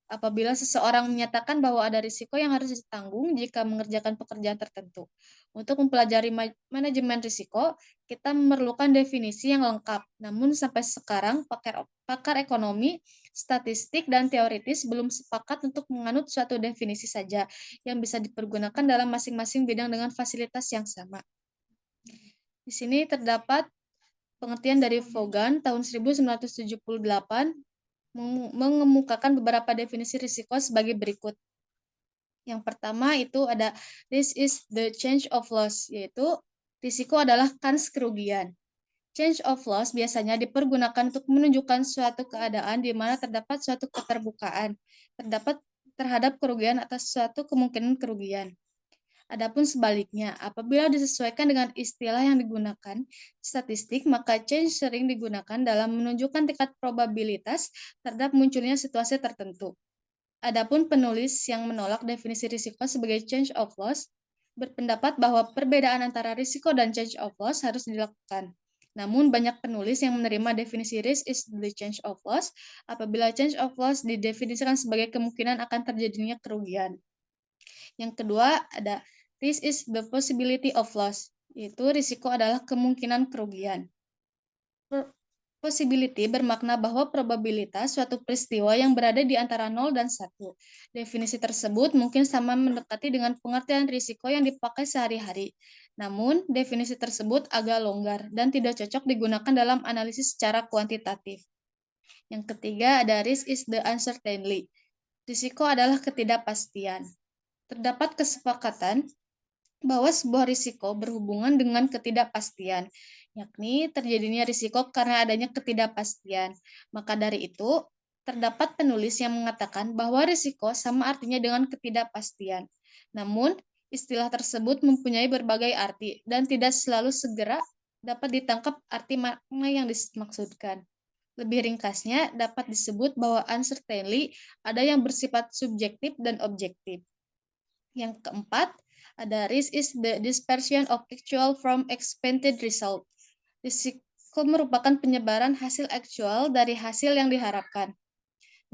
Apabila seseorang menyatakan bahwa ada risiko yang harus ditanggung jika mengerjakan pekerjaan tertentu. Untuk mempelajari manajemen risiko, kita memerlukan definisi yang lengkap. Namun sampai sekarang, pakar ekonomi, statistik, dan teoritis belum sepakat untuk menganut suatu definisi saja yang bisa dipergunakan dalam masing-masing bidang dengan fasilitas yang sama. Di sini terdapat pengertian dari Vaughan tahun 1978 mengemukakan beberapa definisi risiko sebagai berikut. Yang pertama itu ada risk is the change of loss, yaitu risiko adalah kans kerugian. Change of loss biasanya dipergunakan untuk menunjukkan suatu keadaan di mana terdapat suatu keterbukaan terhadap kerugian atas suatu kemungkinan kerugian. Adapun sebaliknya, apabila disesuaikan dengan istilah yang digunakan statistik, maka change sering digunakan dalam menunjukkan tingkat probabilitas terhadap munculnya situasi tertentu. Adapun penulis yang menolak definisi risiko sebagai change of loss berpendapat bahwa perbedaan antara risiko dan change of loss harus dilakukan. Namun banyak penulis yang menerima definisi risk is the change of loss apabila change of loss didefinisikan sebagai kemungkinan akan terjadinya kerugian. Yang kedua ada risk is the possibility of loss, yaitu risiko adalah kemungkinan kerugian. Possibility bermakna bahwa probabilitas suatu peristiwa yang berada di antara 0 dan 1. Definisi tersebut mungkin sama mendekati dengan pengertian risiko yang dipakai sehari-hari. Namun, definisi tersebut agak longgar dan tidak cocok digunakan dalam analisis secara kuantitatif. Yang ketiga ada risk is the uncertainty. Risiko adalah ketidakpastian. Terdapat kesepakatan bahwa sebuah risiko berhubungan dengan ketidakpastian, yakni terjadinya risiko karena adanya ketidakpastian. Maka dari itu, terdapat penulis yang mengatakan bahwa risiko sama artinya dengan ketidakpastian. Namun, istilah tersebut mempunyai berbagai arti dan tidak selalu segera dapat ditangkap arti makna yang dimaksudkan. Lebih ringkasnya, dapat disebut bahwa uncertainty ada yang bersifat subjektif dan objektif. Yang keempat, ada risk is the dispersion of actual from expected result. Risiko merupakan penyebaran hasil aktual dari hasil yang diharapkan.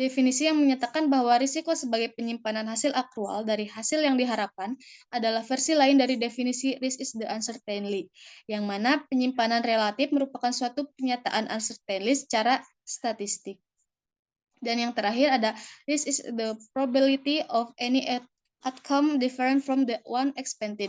Definisi yang menyatakan bahwa risiko sebagai penyimpanan hasil akrual dari hasil yang diharapkan adalah versi lain dari definisi risk is the uncertainty, yang mana penyimpanan relatif merupakan suatu pernyataan uncertainty secara statistik. Dan yang terakhir ada risk is the probability of any outcome different from the one expected.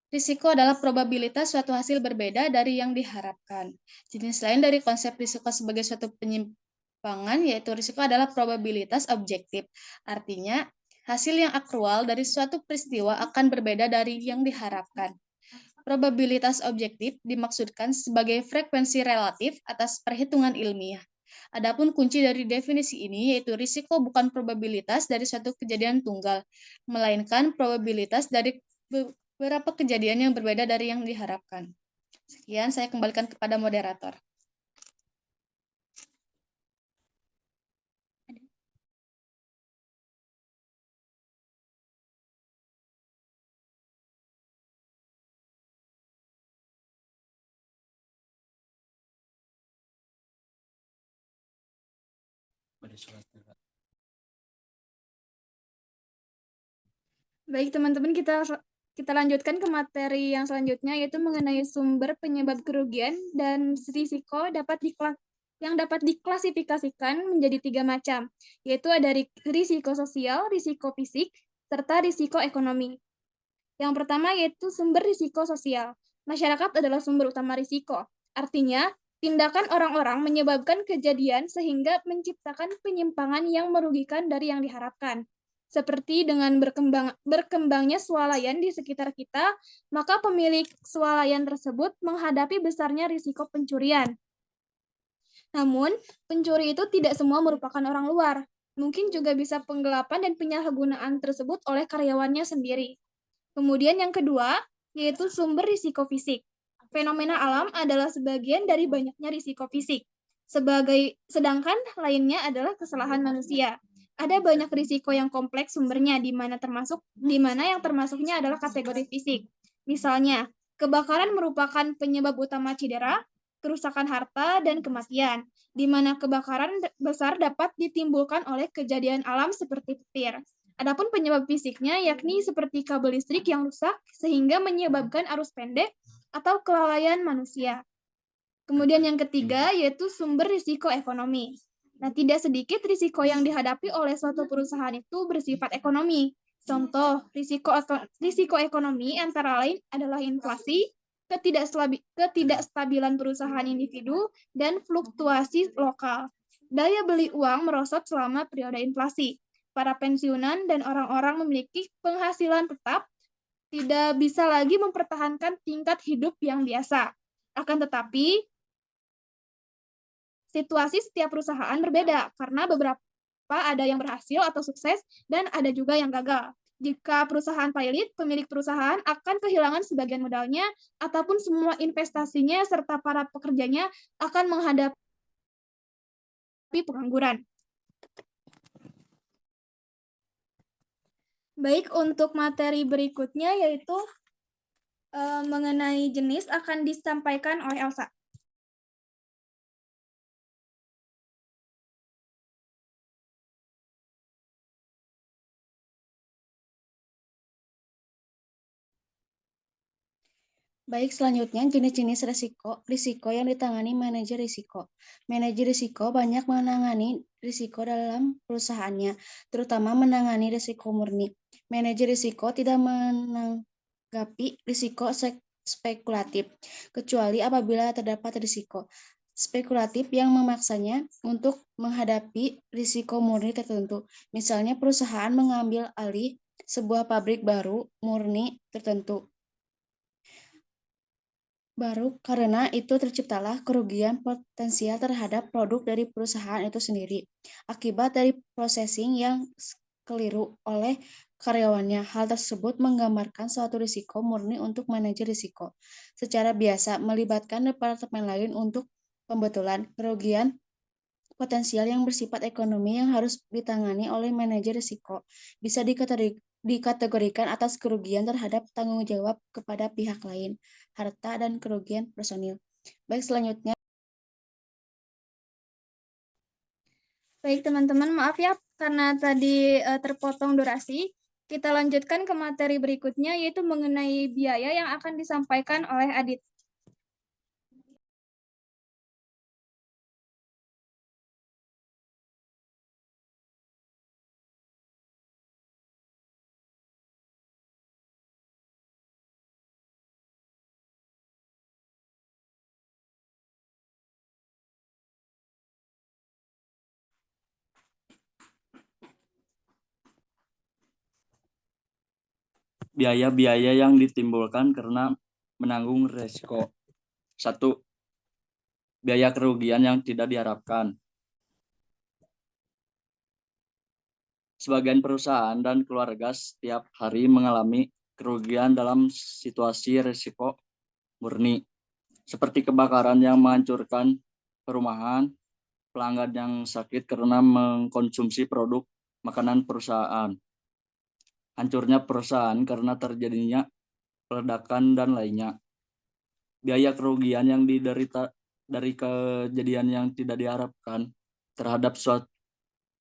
Risiko adalah probabilitas suatu hasil berbeda dari yang diharapkan. Jenis lain dari konsep risiko sebagai suatu penyimpangan yaitu risiko adalah probabilitas objektif. Artinya, hasil yang akrual dari suatu peristiwa akan berbeda dari yang diharapkan. Probabilitas objektif dimaksudkan sebagai frekuensi relatif atas perhitungan ilmiah. Adapun kunci dari definisi ini yaitu risiko bukan probabilitas dari suatu kejadian tunggal, melainkan probabilitas dari beberapa kejadian yang berbeda dari yang diharapkan. Sekian, saya kembalikan kepada moderator. Baik, teman-teman, kita lanjutkan ke materi yang selanjutnya, yaitu mengenai sumber penyebab kerugian dan risiko yang dapat diklasifikasikan menjadi 3 macam, yaitu ada risiko sosial, risiko fisik, serta risiko ekonomi. Yang pertama yaitu sumber risiko sosial. Masyarakat adalah sumber utama risiko. Artinya, tindakan orang-orang menyebabkan kejadian sehingga menciptakan penyimpangan yang merugikan dari yang diharapkan. Seperti dengan berkembangnya swalayan di sekitar kita, maka pemilik swalayan tersebut menghadapi besarnya risiko pencurian. Namun, pencuri itu tidak semua merupakan orang luar. Mungkin juga bisa penggelapan dan penyalahgunaan tersebut oleh karyawannya sendiri. Kemudian yang kedua, yaitu sumber risiko fisik. Fenomena alam adalah sebagian dari banyaknya risiko fisik. Sedangkan lainnya adalah kesalahan manusia. Ada banyak risiko yang kompleks sumbernya, di mana yang termasuknya adalah kategori fisik. Misalnya, kebakaran merupakan penyebab utama cedera, kerusakan harta, dan kematian, di mana kebakaran besar dapat ditimbulkan oleh kejadian alam seperti petir. Adapun penyebab fisiknya yakni seperti kabel listrik yang rusak sehingga menyebabkan arus pendek atau kelalaian manusia. Kemudian yang ketiga yaitu sumber risiko ekonomi. Nah, tidak sedikit risiko yang dihadapi oleh suatu perusahaan itu bersifat ekonomi. Contoh, risiko ekonomi antara lain adalah inflasi, ketidakstabilan perusahaan individu, dan fluktuasi lokal. Daya beli uang merosot selama periode inflasi. Para pensiunan dan orang-orang memiliki penghasilan tetap tidak bisa lagi mempertahankan tingkat hidup yang biasa. Akan tetapi, situasi setiap perusahaan berbeda karena beberapa ada yang berhasil atau sukses dan ada juga yang gagal. Jika perusahaan pailit, pemilik perusahaan akan kehilangan sebagian modalnya ataupun semua investasinya serta para pekerjanya akan menghadapi pengangguran. Baik, untuk materi berikutnya yaitu mengenai jenis akan disampaikan oleh Elsa. Baik, selanjutnya jenis-jenis risiko yang ditangani manajer risiko. Manajer risiko banyak menangani risiko dalam perusahaannya, terutama menangani risiko murni. Manajer risiko tidak menanggapi risiko spekulatif, kecuali apabila terdapat risiko spekulatif yang memaksanya untuk menghadapi risiko murni tertentu. Misalnya perusahaan mengambil alih sebuah pabrik baru murni tertentu. Baru karena itu terciptalah kerugian potensial terhadap produk dari perusahaan itu sendiri, akibat dari processing yang keliru oleh karyawannya. Hal tersebut menggambarkan suatu risiko murni untuk manajer risiko. Secara biasa, melibatkan departemen lain untuk pembetulan kerugian potensial yang bersifat ekonomi yang harus ditangani oleh manajer risiko. Bisa dikategorikan atas kerugian terhadap tanggung jawab kepada pihak lain, harta, dan kerugian personil. Baik, selanjutnya. Baik teman-teman, maaf ya karena tadi terpotong durasi. Kita lanjutkan ke materi berikutnya yaitu mengenai biaya yang akan disampaikan oleh Adit. Biaya-biaya yang ditimbulkan karena menanggung resiko. 1. Biaya kerugian yang tidak diharapkan. Sebagian perusahaan dan keluarga setiap hari mengalami kerugian dalam situasi risiko murni, seperti kebakaran yang menghancurkan perumahan, pelanggan yang sakit karena mengkonsumsi produk makanan perusahaan, hancurnya perusahaan karena terjadinya ledakan dan lainnya. Biaya kerugian yang diderita dari kejadian yang tidak diharapkan terhadap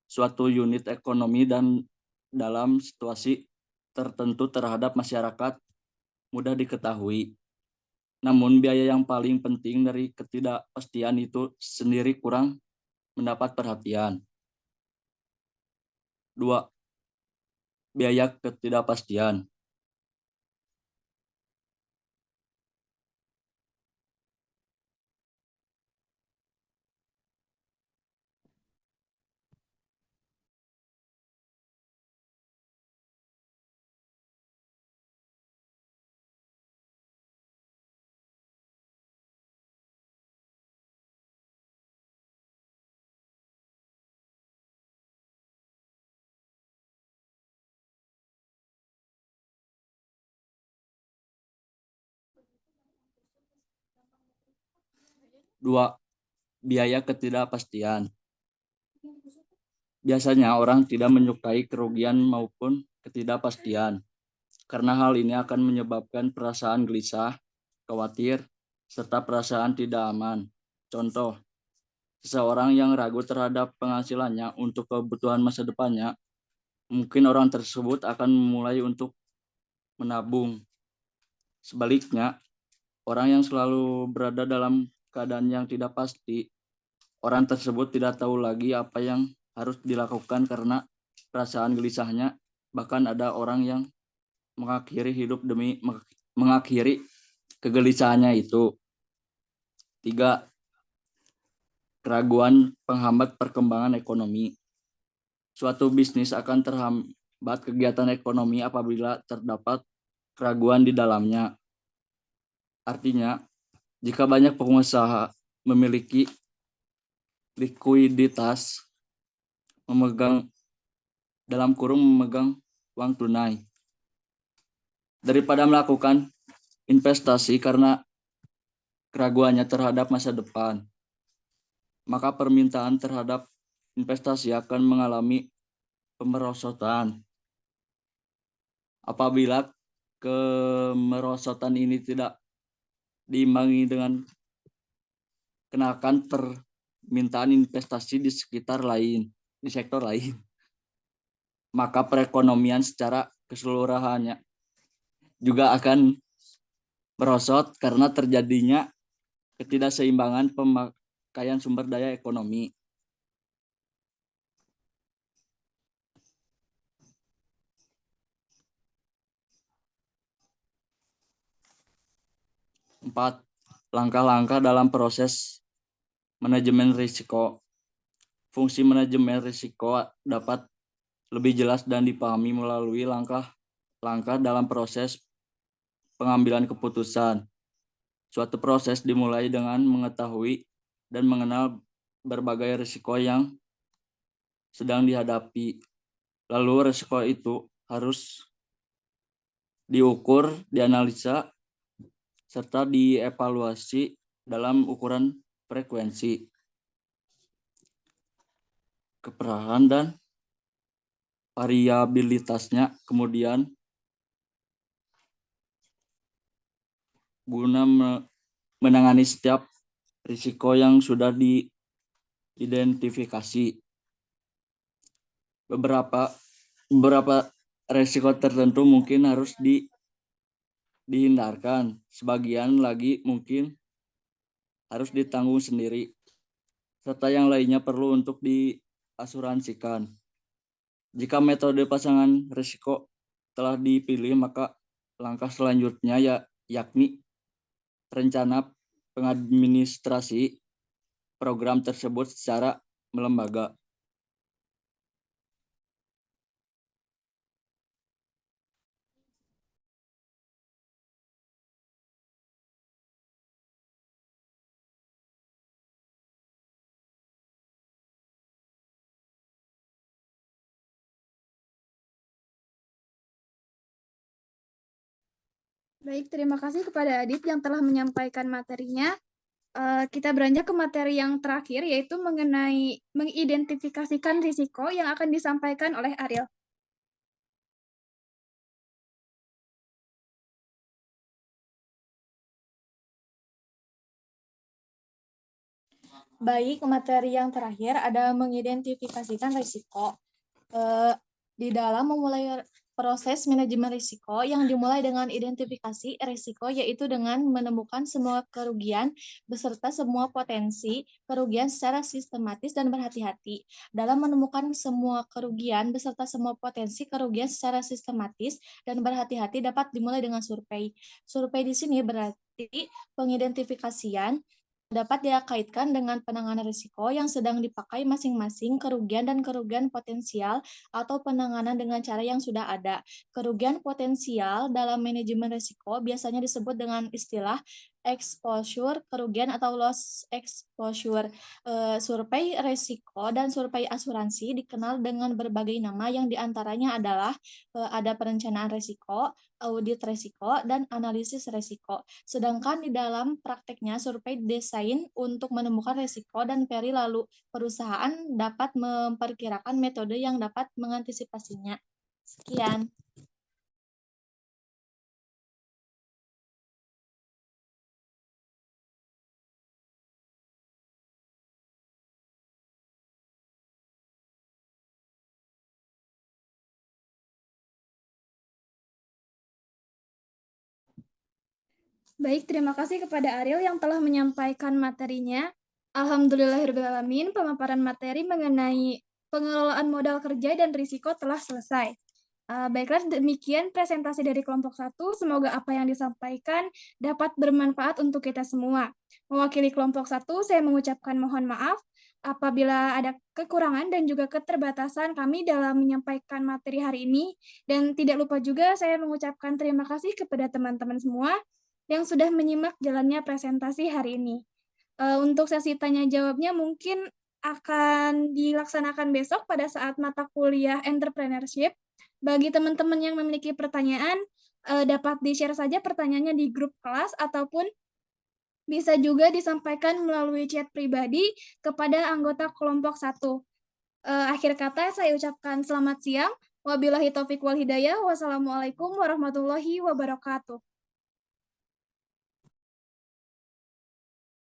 suatu unit ekonomi dan dalam situasi tertentu terhadap masyarakat mudah diketahui. Namun biaya yang paling penting dari ketidakpastian itu sendiri kurang mendapat perhatian. 2. Biaya ketidakpastian. Dua, biaya ketidakpastian. Biasanya orang tidak menyukai kerugian maupun ketidakpastian, karena hal ini akan menyebabkan perasaan gelisah, khawatir, serta perasaan tidak aman. Contoh, seseorang yang ragu terhadap penghasilannya untuk kebutuhan masa depannya, mungkin orang tersebut akan memulai untuk menabung. Sebaliknya, orang yang selalu berada dalam keadaan yang tidak pasti, orang tersebut tidak tahu lagi apa yang harus dilakukan karena perasaan gelisahnya. Bahkan ada orang yang mengakhiri hidup demi mengakhiri kegelisahannya itu. 3. Keraguan penghambat perkembangan ekonomi. Suatu bisnis akan terhambat kegiatan ekonomi apabila terdapat keraguan di dalamnya. Artinya, jika banyak pengusaha memiliki likuiditas, memegang uang tunai, daripada melakukan investasi karena keraguannya terhadap masa depan, maka permintaan terhadap investasi akan mengalami pemerosotan. Apabila kemerosotan ini tidak diimbangi dengan kenaikan permintaan investasi di sektor lain, maka perekonomian secara keseluruhannya juga akan merosot karena terjadinya ketidakseimbangan pemakaian sumber daya ekonomi. 4. Langkah-langkah dalam proses manajemen risiko. Fungsi manajemen risiko dapat lebih jelas dan dipahami melalui langkah-langkah dalam proses pengambilan keputusan. Suatu proses dimulai dengan mengetahui dan mengenal berbagai risiko yang sedang dihadapi. Lalu risiko itu harus diukur, dianalisa, serta dievaluasi dalam ukuran frekuensi, keparahan, dan variabilitasnya. Kemudian, guna menangani setiap risiko yang sudah diidentifikasi, beberapa resiko tertentu mungkin harus dihindarkan. Sebagian lagi mungkin harus ditanggung sendiri, serta yang lainnya perlu untuk diasuransikan. Jika metode pasangan risiko telah dipilih, maka langkah selanjutnya yakni rencana pengadministrasi program tersebut secara melembaga. Baik, terima kasih kepada Adit yang telah menyampaikan materinya. Kita beranjak ke materi yang terakhir, yaitu mengenai mengidentifikasikan risiko yang akan disampaikan oleh Ariel. Baik, materi yang terakhir ada mengidentifikasikan risiko. Di dalam memulai proses manajemen risiko yang dimulai dengan identifikasi risiko, yaitu dengan menemukan semua kerugian beserta semua potensi kerugian secara sistematis dan berhati-hati. Dalam menemukan semua kerugian beserta semua potensi kerugian secara sistematis dan berhati-hati dapat dimulai dengan survei. Survei di sini berarti pengidentifikasian dapat dikaitkan dengan penanganan risiko yang sedang dipakai masing-masing kerugian dan kerugian potensial atau penanganan dengan cara yang sudah ada. Kerugian potensial dalam manajemen risiko biasanya disebut dengan istilah exposure kerugian atau loss exposure. Survei risiko dan survei asuransi dikenal dengan berbagai nama yang diantaranya adalah ada perencanaan risiko, audit risiko, dan analisis risiko. Sedangkan di dalam prakteknya survei desain untuk menemukan risiko dan peri lalu perusahaan dapat memperkirakan metode yang dapat mengantisipasinya. Sekian. Baik, terima kasih kepada Ariel yang telah menyampaikan materinya. Alhamdulillahirrahmanirrahim, pemaparan materi mengenai pengelolaan modal kerja dan risiko telah selesai. Baiklah, demikian presentasi dari kelompok 1. Semoga apa yang disampaikan dapat bermanfaat untuk kita semua. Mewakili kelompok 1, saya mengucapkan mohon maaf apabila ada kekurangan dan juga keterbatasan kami dalam menyampaikan materi hari ini. Dan tidak lupa juga saya mengucapkan terima kasih kepada teman-teman semua yang sudah menyimak jalannya presentasi hari ini. Untuk sesi tanya jawabnya mungkin akan dilaksanakan besok pada saat mata kuliah entrepreneurship. Bagi teman-teman yang memiliki pertanyaan, dapat di-share saja pertanyaannya di grup kelas ataupun bisa juga disampaikan melalui chat pribadi kepada anggota kelompok 1. Akhir kata saya ucapkan selamat siang. Wabillahi taufiq wal hidayah. Wassalamualaikum warahmatullahi wabarakatuh.